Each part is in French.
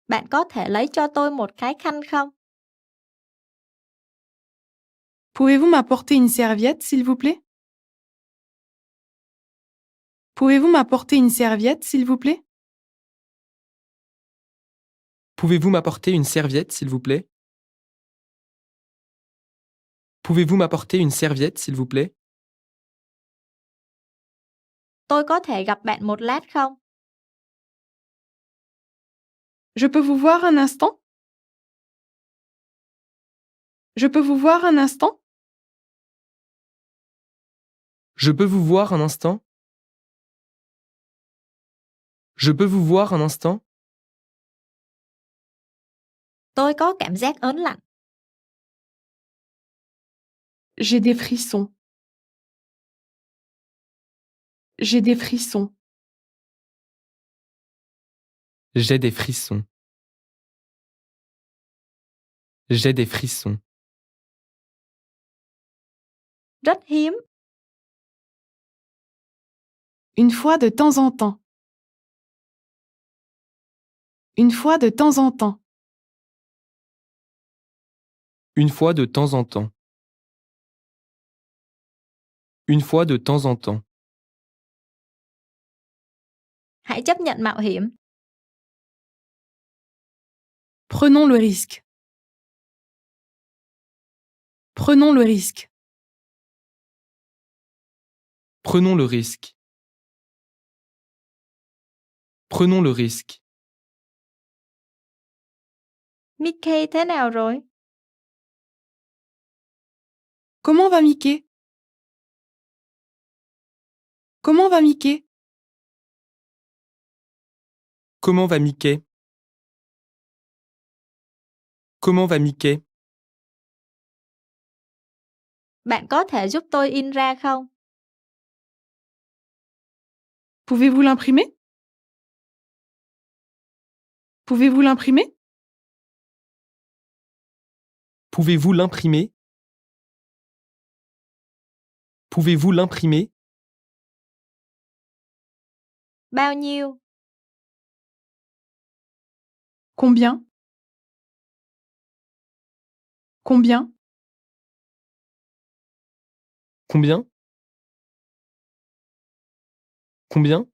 Bạn có thể lấy cho tôi một cái khăn không? Pouvez-vous m'apporter une serviette, s'il vous plaît? Pouvez-vous m'apporter une serviette, s'il vous plaît? Pouvez-vous m'apporter une serviette, s'il vous plaît? Pouvez-vous m'apporter une serviette, s'il vous plaît? Tôi có thể gặp bạn một lát không? Je peux vous voir un instant? Je peux vous voir un instant? Je peux vous voir un instant? Je peux vous voir un instant? Tôi có cảm giác ớn lạnh. J'ai des frissons. J'ai des frissons. J'ai des frissons. J'ai des frissons. Rất hiếm. Une fois de temps en temps. Une fois de temps en temps. Une fois de temps en temps. Une fois de temps en temps. Hãy chấp nhận mạo hiểm. Prenons le risque. Prenons le risque. Prenons le risque. Prenons le risque. Mickey thế nào rồi? Comment va Mickey? Comment va Mickey? Comment va Mickey? Comment va Mickey? Bạn có thể giúp tôi in ra không? Pouvez-vous l'imprimer? Pouvez-vous l'imprimer? Pouvez-vous l'imprimer? Pouvez-vous l'imprimer? Bao nhiêu? Combien? Combien? Combien? Combien?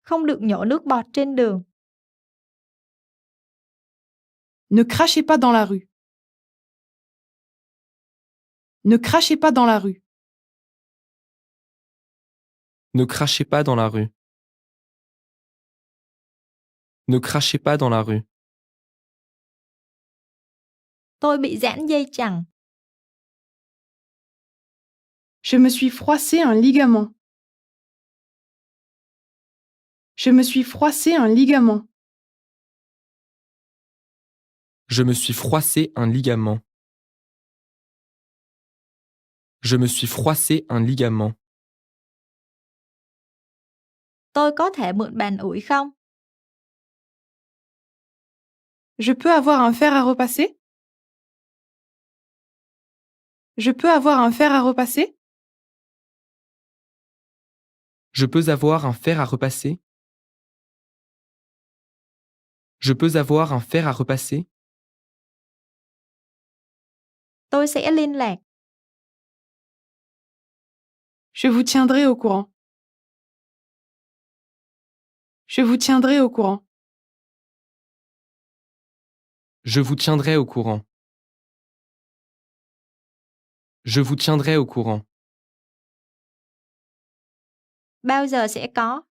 Không được nhổ nước bọt trên đường. Ne crachez pas dans la rue. Ne crachez pas dans la rue. Ne crachez pas dans la rue. Ne crachez pas dans la rue. Tôi bị giãn dây chằng. Je me suis froissé un ligament. Je me suis froissé un ligament. Je me suis froissé un ligament. Je me suis froissé un ligament. Tôi có thể mượn bàn ủi không? Je peux avoir un fer à repasser? Je peux avoir un fer à repasser? Je peux avoir un fer à repasser? Je peux avoir un fer à repasser? Tôi sẽ liên lạc. Je vous tiendrai au courant. Je vous tiendrai au courant. Je vous tiendrai au courant. Je vous tiendrai au courant. Bao giờ sẽ có?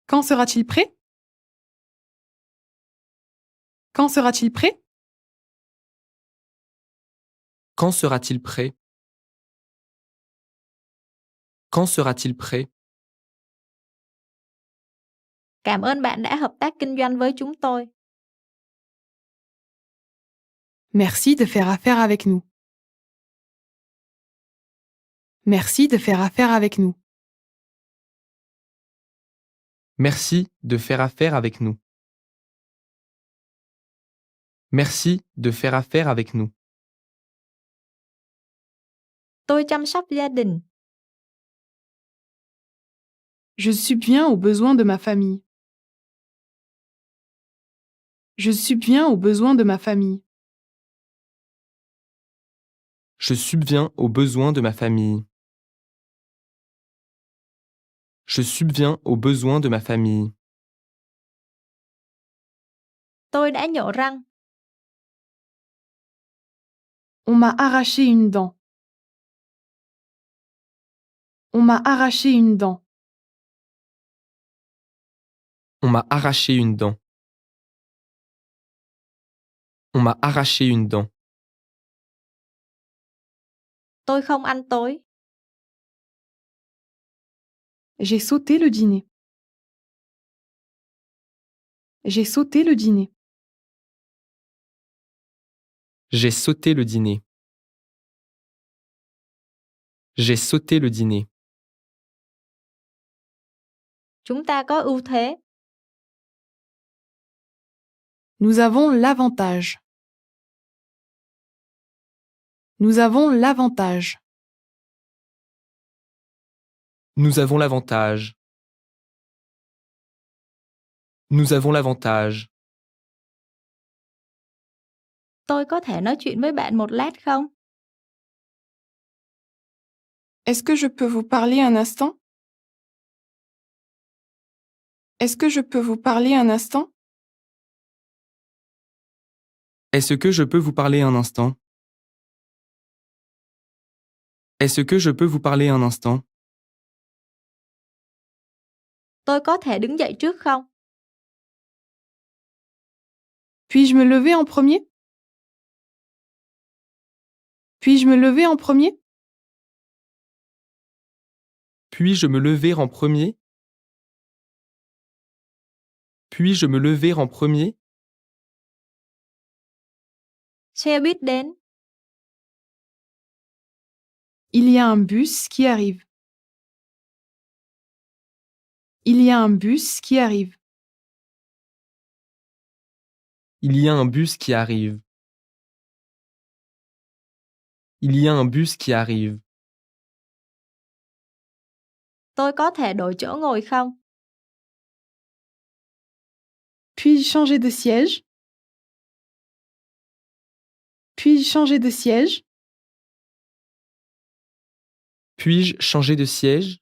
Quand sera-t-il prêt? Quand sera-t-il prêt? Quand sera-t-il prêt? Quand sera-t-il prêt? Cảm ơn bạn đã hợp tác kinh doanh với chúng tôi. Merci de faire affaire avec nous. Merci de faire affaire avec nous. Merci de faire affaire avec nous. Merci de faire affaire avec nous. Tôi chăm sóc gia đình. Je subviens aux besoins de ma famille. Je subviens aux besoins de ma famille. Je subviens aux besoins de ma famille. Je subviens aux besoins de ma famille. Tôi đã nhổ răng. On m'a arraché une dent. On m'a arraché une dent. On m'a arraché une dent. On m'a arraché une dent. Tôi không ăn tối. J'ai sauté le dîner. J'ai sauté le dîner. J'ai sauté le dîner. J'ai sauté le dîner. Chúng ta có ưu thế. Nous avons l'avantage. Nous avons l'avantage. Nous avons l'avantage. Nous avons l'avantage. Tôi có thể nói chuyện với bạn một lát không? Est-ce que je peux vous parler un instant? Est-ce que je peux vous parler un instant? Est-ce que je peux vous parler un instant? Est-ce que je peux vous parler un instant? Tôi có thể đứng dậy trước không? Puis-je me lever en premier? Puis-je me lever en premier? Puis-je me lever en premier? Puis-je me lever en premier? Xe buýt đến. Il y a un bus qui arrive. Il y a un bus qui arrive. Il y a un bus qui arrive. Il y a un bus qui arrive. Tôi có thể đổi chỗ ngồi không? Puis-je changer de siège? Puis-je changer de siège? Puis-je changer de siège?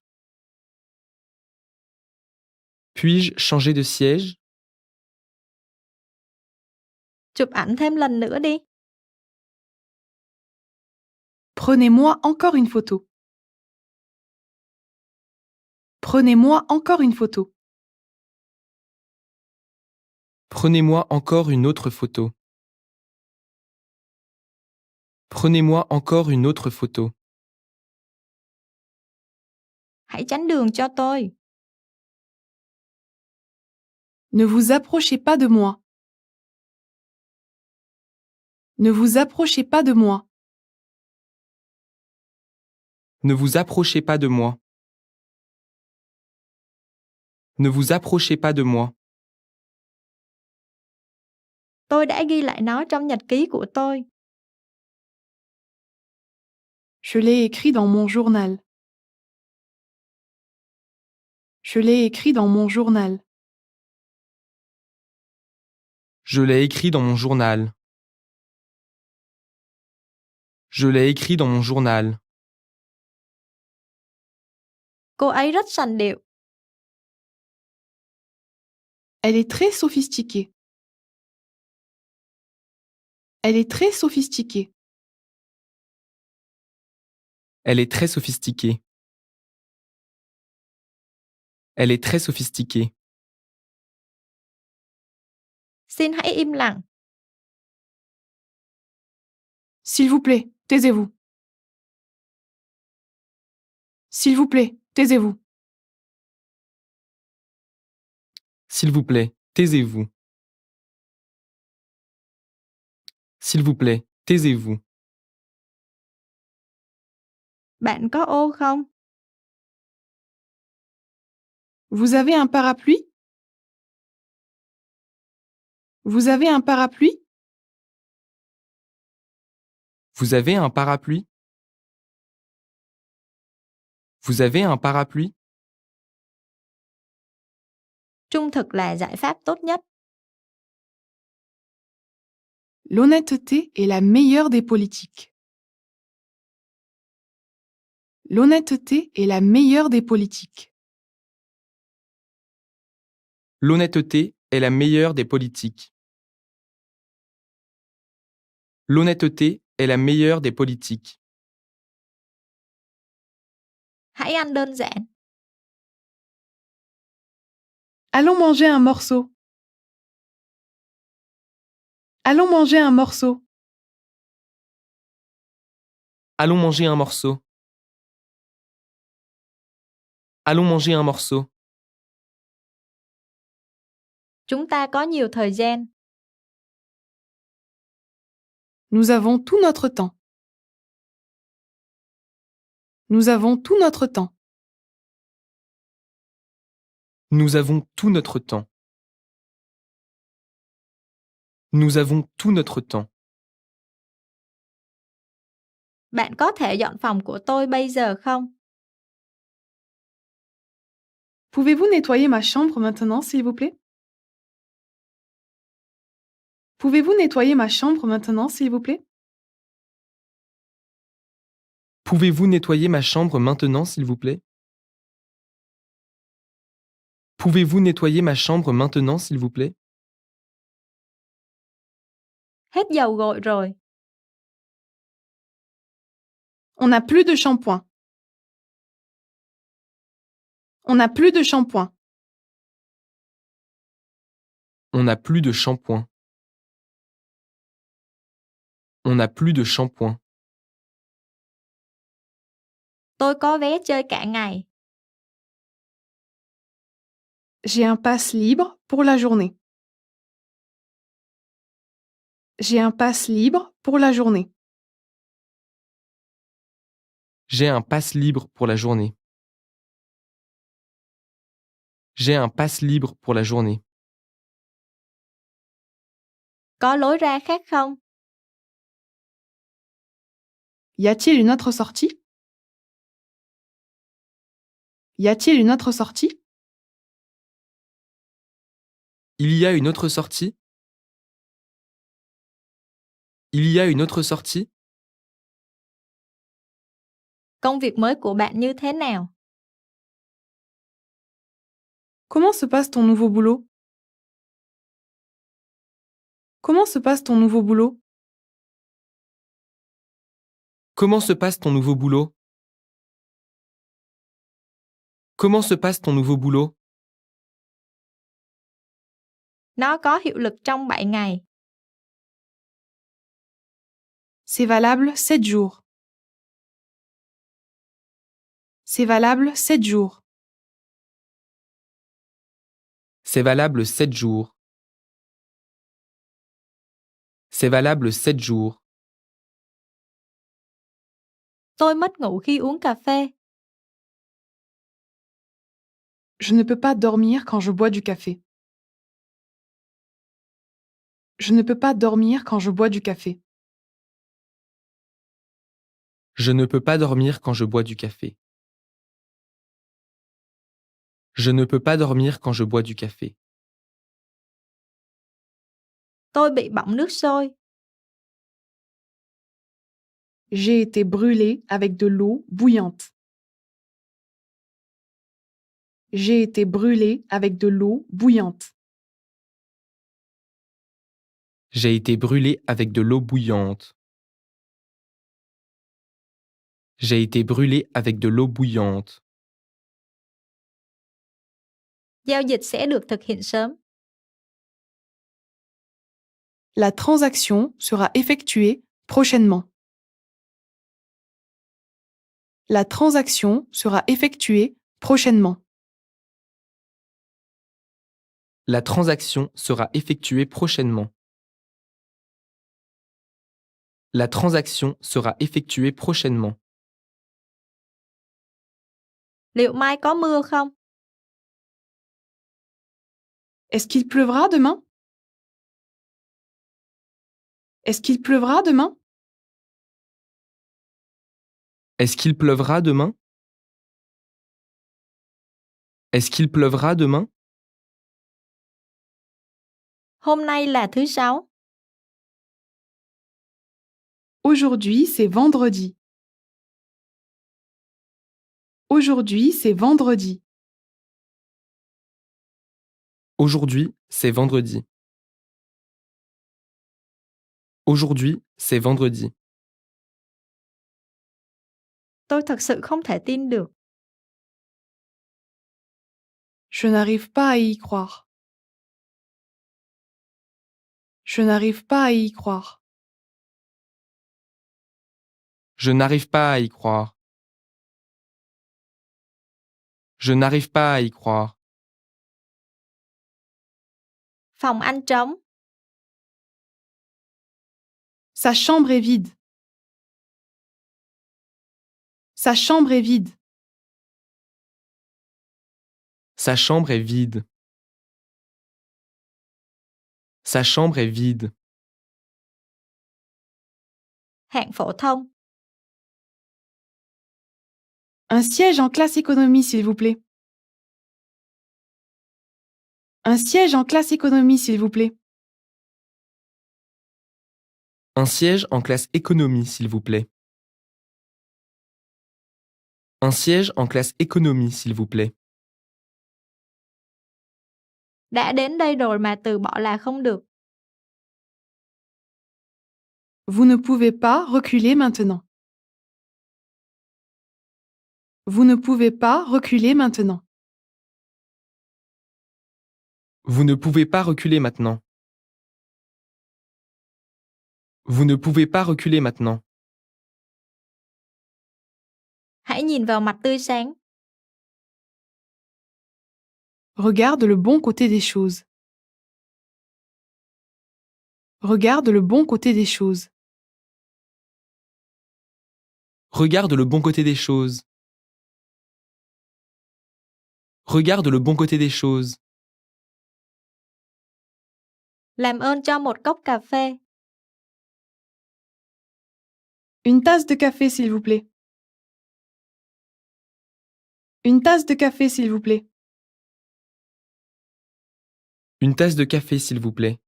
Puis-je changer de siège? Chụp ảnh thêm lần nữa đi. Prenez-moi encore une photo. Prenez-moi encore une photo. Prenez-moi encore une autre photo. Prenez-moi encore une autre photo. Hãy tránh đường cho tôi. Ne vous approchez pas de moi. Ne vous approchez pas de moi. Ne vous approchez pas de moi. Ne vous approchez pas de moi. Tôi đã ghi lại nó trong nhật ký của tôi. Je l'ai écrit dans mon journal. Je l'ai écrit dans mon journal. Je l'ai écrit dans mon journal. Je l'ai écrit dans mon journal. Cô ấy rất sành điệu. Elle est très sophistiquée. Elle est très sophistiquée. Elle est très sophistiquée. Elle est très sophistiquée. Xin hãy im lặng. S'il vous plaît, taisez-vous. S'il vous plaît, taisez-vous. S'il vous plaît, taisez-vous. S'il vous plaît, taisez-vous. Bạn có ô không? Vous avez un parapluie? Vous avez un parapluie? Vous avez un parapluie? Vous avez un parapluie? Trung thực là giải pháp tốt nhất. L'honnêteté est la meilleure des politiques. L'honnêteté est la meilleure des politiques. L'honnêteté est la meilleure des politiques. L'honnêteté est la meilleure des politiques. Hãy ăn đơn giản. Allons manger un morceau. Allons manger un morceau. Allons manger un morceau. Allons manger un morceau. Chúng ta có nhiều thời gian. Nous avons tout notre temps. Nous avons tout notre temps. Nous avons tout notre temps. Nous avons tout notre temps. Bạn có thể dọn phòng của tôi bây giờ không? Pouvez-vous nettoyer ma chambre maintenant, s'il vous plaît? Pouvez-vous nettoyer ma chambre maintenant, s'il vous plaît? Pouvez-vous nettoyer ma chambre maintenant, s'il vous plaît? Pouvez-vous nettoyer ma chambre maintenant, s'il vous plaît? Hết dầu gội rồi. On n'a plus de shampoing. On n'a plus de shampoing. On n'a plus de shampoing. On n'a plus de shampoing. Tôi có vé chơi cả ngày. J'ai un pass libre pour la journée. J'ai un pass libre pour la journée. J'ai un pass libre pour la journée. J'ai un pass libre pour la journée. Có lối ra khác không? Y a-t-il une autre sortie? Y a-t-il une autre sortie? Il y a une autre sortie? Il y a une autre sortie? Công việc mới của bạn như thế nào? Comment se passe ton nouveau boulot? Comment se passe ton nouveau boulot? Comment se passe ton nouveau boulot? Comment se passe ton nouveau boulot? Nó có hiệu lực trong 7 ngày. C'est valable 7 jours. C'est valable 7 jours. C'est valable 7 jours. C'est valable 7 jours. Tôi mất ngủ khi uống cà phê. Je ne peux pas dormir quand je bois du café. Je ne peux pas dormir quand je bois du café. Je ne peux pas dormir quand je bois du café. Je ne peux pas dormir quand je bois du café. Tôi bị bỏng nước sôi. J'ai été brûlé avec de l'eau bouillante. J'ai été brûlé avec de l'eau bouillante. J'ai été brûlé avec de l'eau bouillante. J'ai été brûlé avec de l'eau bouillante. Giao dịch sẽ được thực hiện sớm. La transaction sera effectuée prochainement. La transaction sera effectuée prochainement. La transaction sera effectuée prochainement. La transaction sera effectuée prochainement. Liệu mai có mưa không? Est-ce qu'il pleuvra demain? Est-ce qu'il pleuvra demain? Est-ce qu'il pleuvra demain? Est-ce qu'il pleuvra demain? Hôm nay là thứ Sáu. Aujourd'hui, c'est vendredi. Aujourd'hui, c'est vendredi. Aujourd'hui, c'est vendredi. Aujourd'hui, c'est vendredi. Tôi thật sự không thể tin được. Je n'arrive pas à y croire. Je n'arrive pas à y croire. Je n'arrive pas à y croire. Je n'arrive pas à y croire. Phòng anh trống. Sa chambre est vide. Sa chambre est vide. Sa chambre est vide. Sa chambre est vide. Hạng phổ thông. Un siège en classe économie, s'il vous plaît. Un siège en classe économie, s'il vous plaît. Un siège en classe économie, s'il vous plaît. Un siège en classe économie, s'il vous plaît. Đã đến đây rồi mà từ bỏ là không được. Vous ne pouvez pas reculer maintenant. Vous ne pouvez pas reculer maintenant. Vous ne pouvez pas reculer maintenant. Vous ne pouvez pas reculer maintenant. Hãy nhìn vào mặt tươi sáng. Regarde le bon côté des choses. Regarde le bon côté des choses. Regarde le bon côté des choses. Regarde le bon côté des choses. Làm ơn cho một cốc cà phê. Une tasse de café, s'il vous plaît. Une tasse de café, s'il vous plaît. Une tasse de café, s'il vous plaît.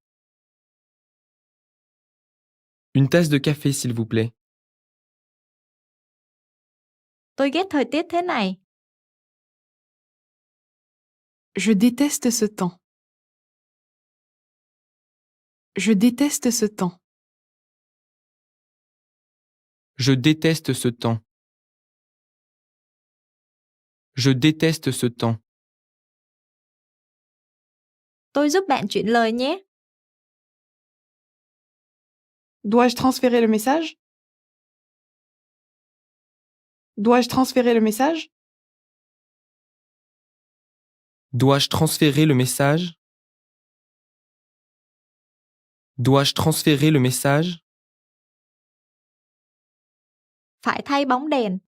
Une tasse de café, s'il vous plaît. Tôi ghét thời tiết thế này. Je déteste ce temps. Je déteste ce temps. Je déteste ce temps. Je déteste ce temps. Tôi giúp bạn chuyển lời nhé. Dois-je transférer le message? Dois-je transférer le message? Dois-je transférer le message? Dois-je transférer le message? Phải thay bóng đèn.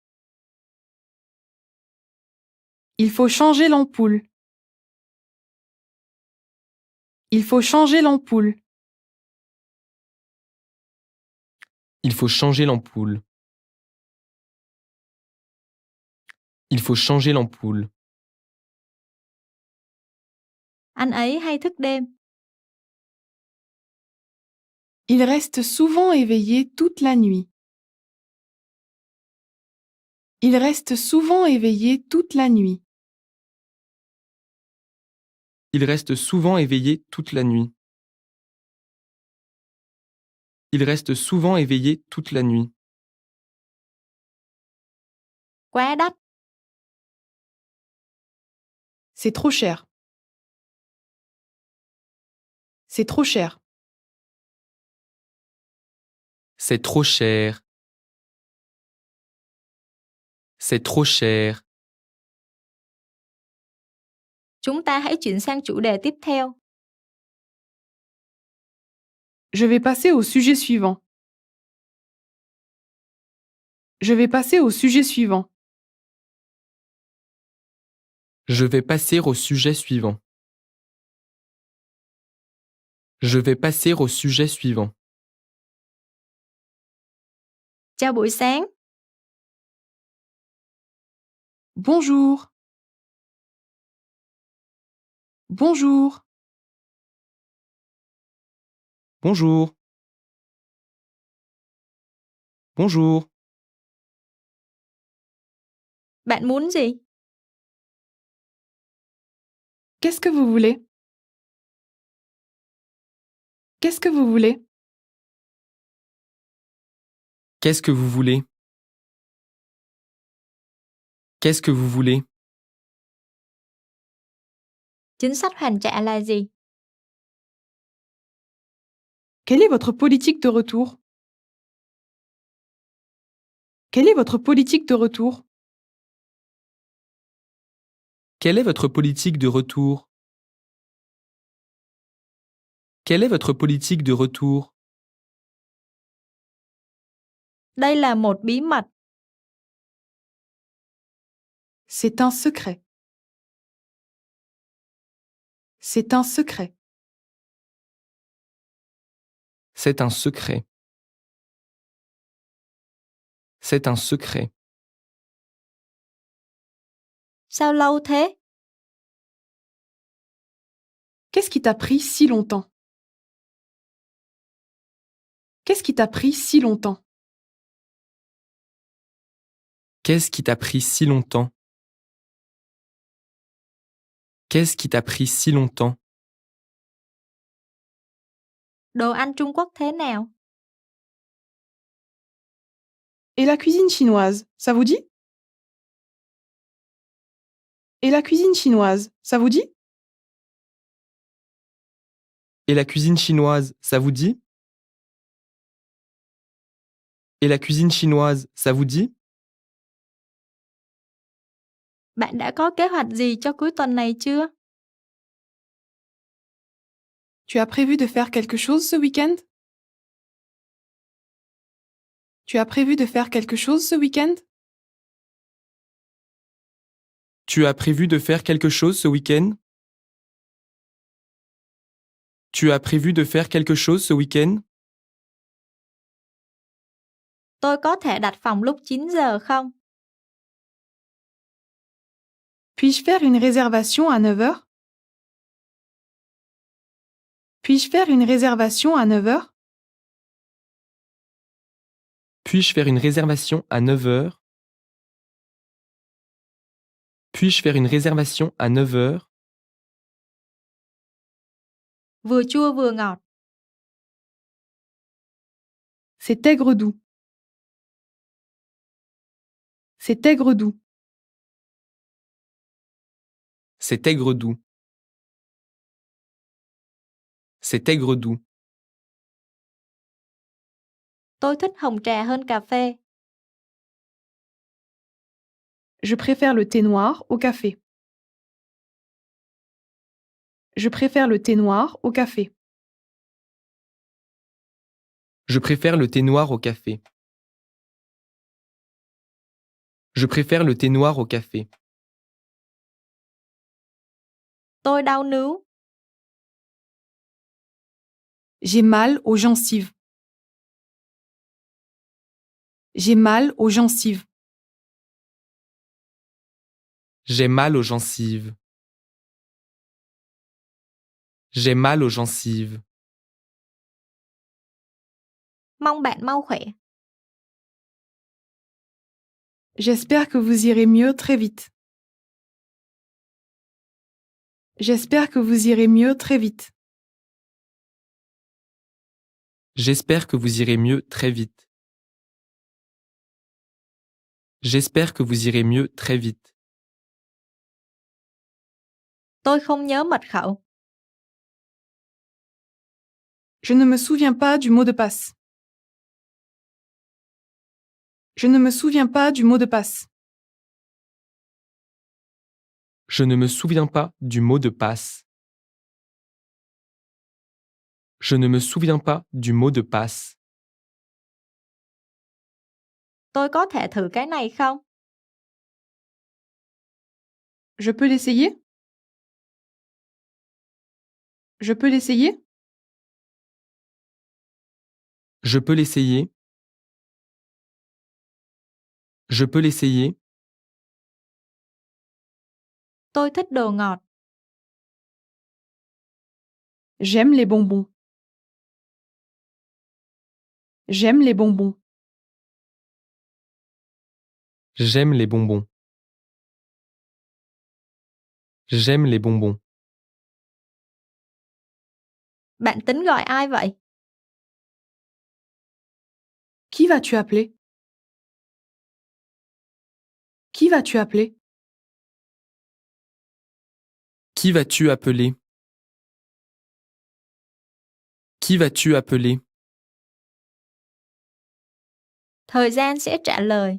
Il faut changer l'ampoule. Il faut changer l'ampoule. Il faut changer l'ampoule. Il faut changer l'ampoule. Anh ấy hay thức đêm. Il reste souvent éveillé toute la nuit. Il reste souvent éveillé toute la nuit. Il reste souvent éveillé toute la nuit. Il reste souvent éveillé toute la nuit. Quá đắt. C'est trop cher. C'est trop cher. C'est trop cher. C'est trop cher. Chúng ta hãy chuyển sang chủ đề tiếp theo. Je vais passer au sujet suivant. Je vais passer au sujet suivant. Je vais passer au sujet suivant. Je vais passer au sujet suivant. Chào buổi sáng. Bonjour. Bonjour. Bonjour. Bonjour. Bạn muốn gì? Qu'est-ce que vous voulez? Qu'est-ce que vous voulez? Qu'est-ce que vous voulez? Qu'est-ce que vous voulez? Chính sách hoàn trả là gì? Quelle est votre politique de retour? Quelle est votre politique de retour? Quelle est votre politique de retour? Quelle est votre politique de retour? Đây là một bí mật. C'est un secret. C'est un secret. C'est un secret. C'est un secret. Sao lâu thế? Qu'est-ce qui t'a pris si longtemps? Qu'est-ce qui t'a pris si longtemps? Qu'est-ce qui t'a pris si longtemps? Qu'est-ce qui t'a pris si longtemps? Đồ ăn Trung Quốc thế nào? Et la cuisine chinoise, ça vous dit? Et la cuisine chinoise, ça vous dit? Et la cuisine chinoise, ça vous dit? Et la cuisine chinoise, ça vous dit? Bạn đã có kế hoạch gì cho cuối tuần này chưa? Tu as prévu de faire quelque chose ce week-end? Tu as prévu de faire quelque chose ce week-end? Tu as prévu de faire quelque chose ce week-end? Tu as prévu de faire quelque chose ce week-end? Tôi có thể đặt phòng lúc 9 giờ không? Puis-je faire une réservation à 9 heures? Puis-je faire une réservation à 9 heures? Puis-je faire une réservation à 9 heures? Puis-je faire une réservation à 9 heures? Vừa chua vừa ngọt. C'est aigre doux. C'est aigre doux. C'est aigre doux. C'est aigre doux. Tôi thích hồng trà hơn cà phê. Je préfère le thé noir au café. Je préfère le thé noir au café. Je préfère le thé noir au café. Je préfère le thé noir au café. Tôi đau níu. J'ai mal aux gencives. J'ai mal aux gencives. J'ai mal aux gencives. J'ai mal aux gencives. Mong bạn mau khỏe. J'espère que vous irez mieux très vite. J'espère que vous irez mieux très vite. J'espère que vous irez mieux très vite. J'espère que vous irez mieux très vite. Tôi không nhớ mật khẩu. Je ne me souviens pas du mot de passe. Je ne me souviens pas du mot de passe. Je ne me souviens pas du mot de passe. Je ne me souviens pas du mot de passe. Tôi có thể thử cái này không? Je peux l'essayer? Je peux l'essayer? Je peux l'essayer. Je peux l'essayer. Tôi thích đồ ngọt. J'aime les bonbons. J'aime les bonbons. J'aime les bonbons. J'aime les bonbons. Bạn tính gọi ai vậy? Qui vas-tu appeler? Qui vas-tu appeler? Qui vas-tu appeler? Qui vas-tu appeler? Thời gian sẽ trả lời.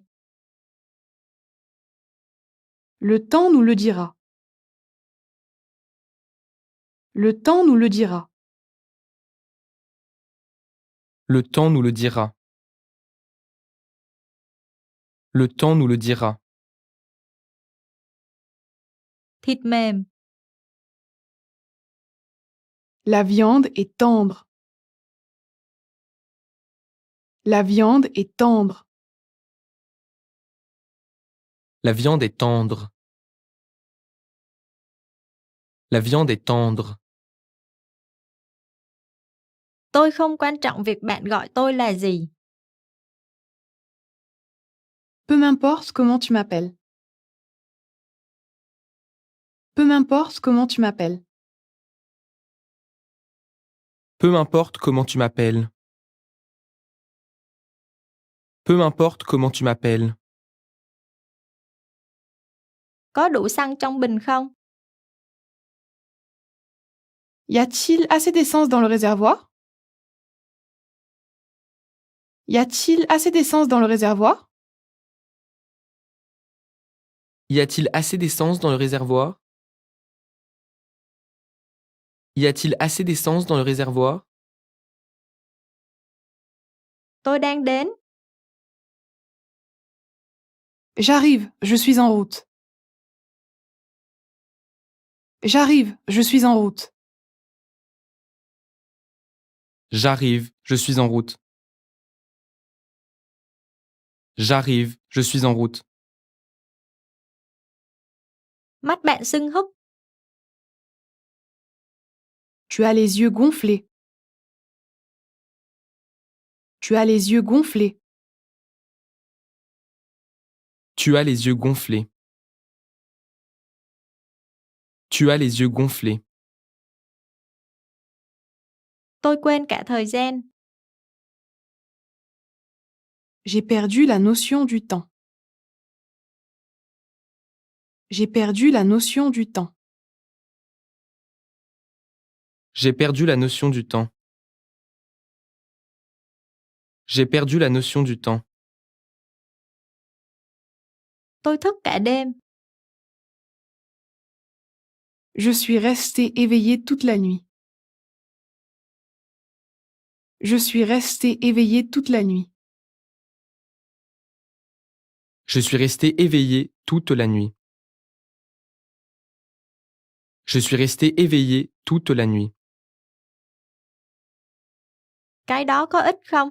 Le temps nous le dira. Le temps nous le dira. Le temps nous le dira. Le temps nous le dira. Thịt mềm. La viande est tendre. La viande est tendre. La viande est tendre. La viande est tendre. Tôi không quan trọng việc bạn gọi tôi là gì. Peu m'importe comment tu m'appelles. Peu m'importe comment tu m'appelles. Peu m'importe comment tu m'appelles. Peu m'importe comment tu m'appelles. Có đủ xăng trong bình không? Y a-t-il assez d'essence dans le réservoir? Y a-t-il assez d'essence dans le réservoir? Y a-t-il assez d'essence dans le réservoir? Y a-t-il assez d'essence dans le réservoir? Tôi đang đến. J'arrive, je suis en route. J'arrive, je suis en route. J'arrive, je suis en route. J'arrive, je suis en route. Mắt bạn sưng húp. Tu as les yeux gonflés. Tu as les yeux gonflés. Tu as les yeux gonflés. Tu as les yeux gonflés. Tôi quên cả thời gian. J'ai perdu la notion du temps. J'ai perdu la notion du temps. J'ai perdu la notion du temps. J'ai perdu la notion du temps. Tôi thức cả đêm. Je suis resté éveillé toute la nuit. Je suis resté éveillé toute la nuit. Je suis resté éveillé toute la nuit. Je suis resté éveillé toute la nuit. Cái đó có ích không?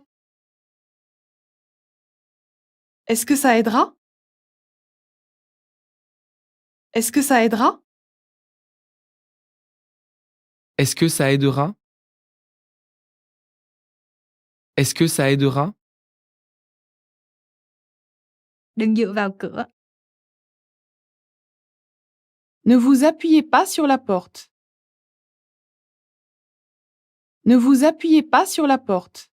Est-ce que ça aidera? Est-ce que ça aidera? Est-ce que ça aidera? Est-ce que ça aidera? Đừng dựa vào cửa. Ne vous appuyez pas sur la porte. Ne vous appuyez pas sur la porte.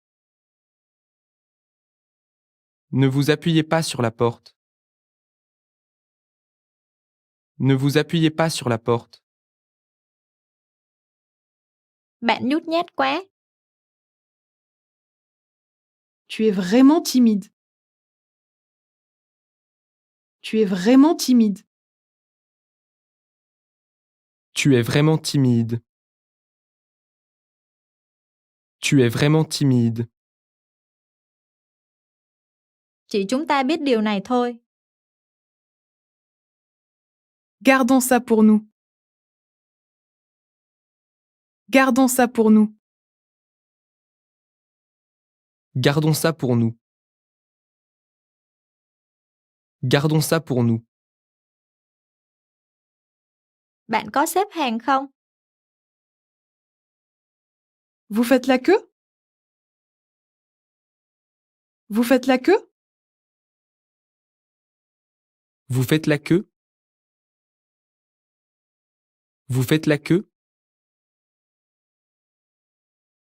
Ne vous appuyez pas sur la porte. Ne vous appuyez pas sur la porte. Bạn nhút nhát quá. Tu es vraiment timide. Tu es vraiment timide. Tu es vraiment timide. Tu es vraiment timide. Chỉ chúng ta biết điều này thôi. Gardons ça pour nous. Gardons ça pour nous. Gardons ça pour nous. Gardons ça pour nous. Bạn có xếp hàng không? Vous faites la queue? Vous faites la queue? Vous faites la queue? Vous faites la queue?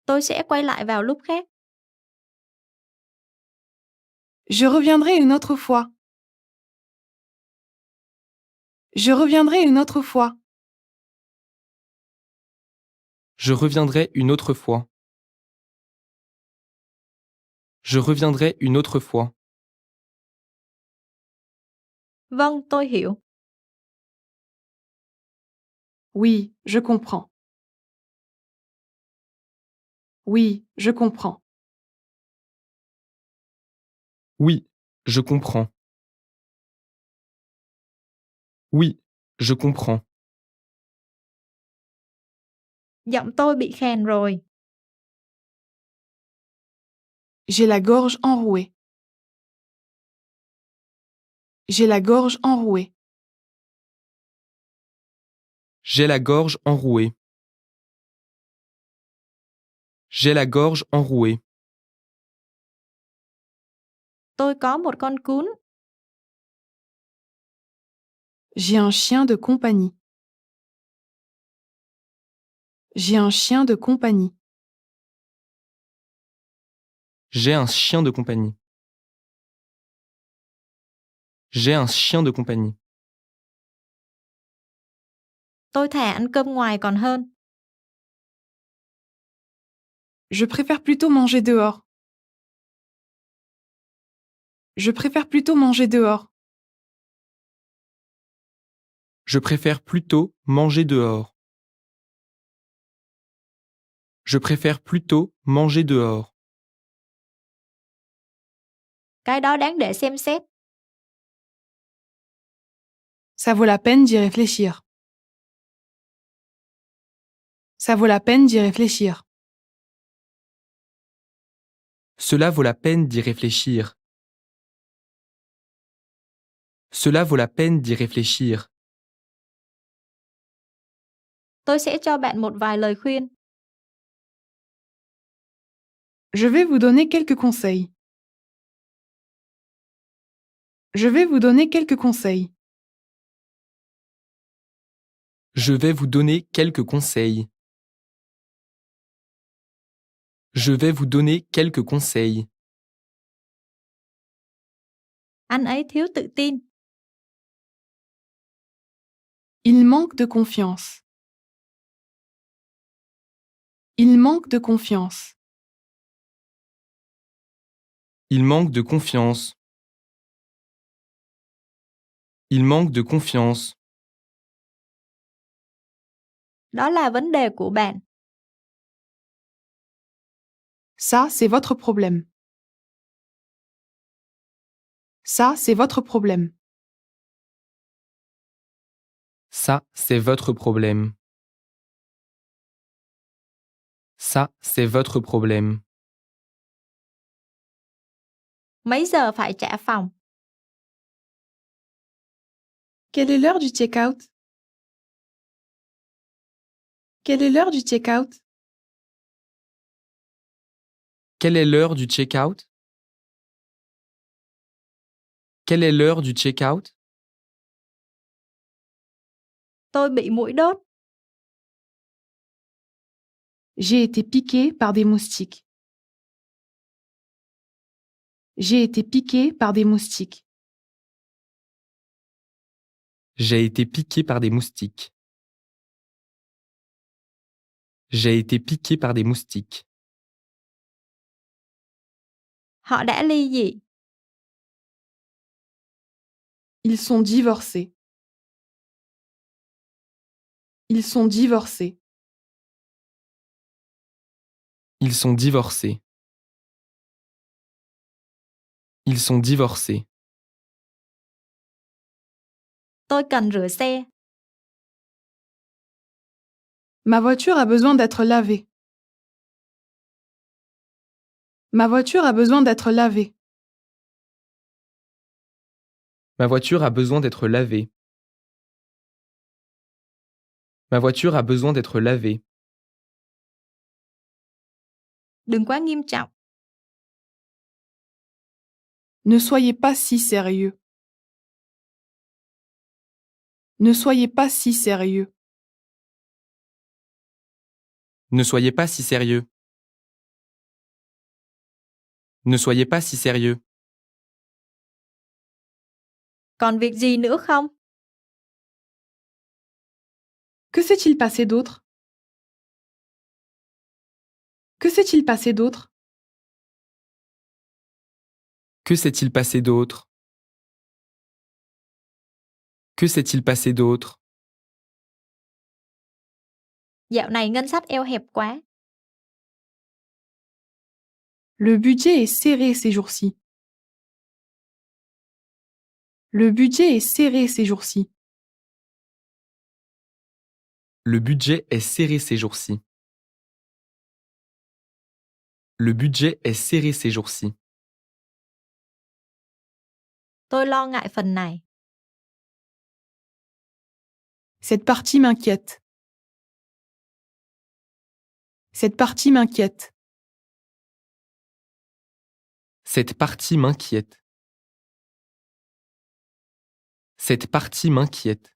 Tôi sẽ quay lại vào lúc khác. Je reviendrai une autre fois. Je reviendrai une autre fois. Je reviendrai une autre fois. Je reviendrai une autre fois. Vâng, tôi hiểu. Oui, je comprends. Oui, je comprends. Oui, je comprends. Oui, je comprends. Giọng tôi bị khàn rồi. J'ai la gorge enrouée. J'ai la gorge enrouée. J'ai la gorge enrouée. J'ai la gorge enrouée. Tôi có một con cún. J'ai un chien de compagnie. J'ai un chien de compagnie. J'ai un chien de compagnie. J'ai un chien de compagnie. Tôi thà ăn cơm ngoài còn hơn. Je préfère plutôt manger dehors. Je préfère plutôt manger dehors. Je préfère plutôt manger dehors. Je préfère plutôt manger dehors. Cái đó đáng để xem xét. Ça vaut la peine d'y réfléchir. Ça vaut la peine d'y réfléchir. Cela vaut la peine d'y réfléchir. Cela vaut la peine d'y réfléchir. Tôi sẽ cho bạn một vài lời khuyên. Je vais vous donner quelques conseils. Je vais vous donner quelques conseils. Je vais vous donner quelques conseils. Je vais vous donner quelques conseils. Anh ấy thiếu tự tin. Il manque de confiance. Il manque de confiance. Il manque de confiance. Il manque de confiance. Đó là vấn đề của bạn. Ça, c'est votre problème. Ça, c'est votre problème. Ça, c'est votre problème. Ça, c'est votre problème. Mấy giờ phải trả phòng? Quelle est l'heure du check-out? Quelle est l'heure du check-out? Quelle est l'heure du check-out? Quelle est l'heure du check-out? Tôi bị muỗi đốt. J'ai été piqué par des moustiques. J'ai été piqué par des moustiques. J'ai été piqué par des moustiques. J'ai été piqué par des moustiques. Họ đã ly dị. Ils sont divorcés. Ils sont divorcés. Ils sont divorcés. Ils sont divorcés. Tôi cần rửa xe. Ma voiture a besoin d'être lavée. Ma voiture a besoin d'être lavée. Ma voiture a besoin d'être lavée. Ma voiture a besoin d'être lavée. Đừng quá nghiêm trọng. Ne soyez pas si sérieux. Ne soyez pas si sérieux. Ne soyez pas si sérieux. Ne soyez pas si sérieux. Còn việc gì nữa không? Que s'est-il passé d'autre? Que s'est-il passé d'autre? Que s'est-il passé d'autre? Que s'est-il passé d'autre? Dạo này ngân sách eo hẹp quá. Le budget est serré ces jours-ci. Le budget est serré ces jours-ci. Le budget est serré ces jours-ci. Le budget est serré ces jours-ci. Tôi lo ngại phần này. Cette partie m'inquiète. Cette partie m'inquiète. Cette partie m'inquiète. Cette partie m'inquiète.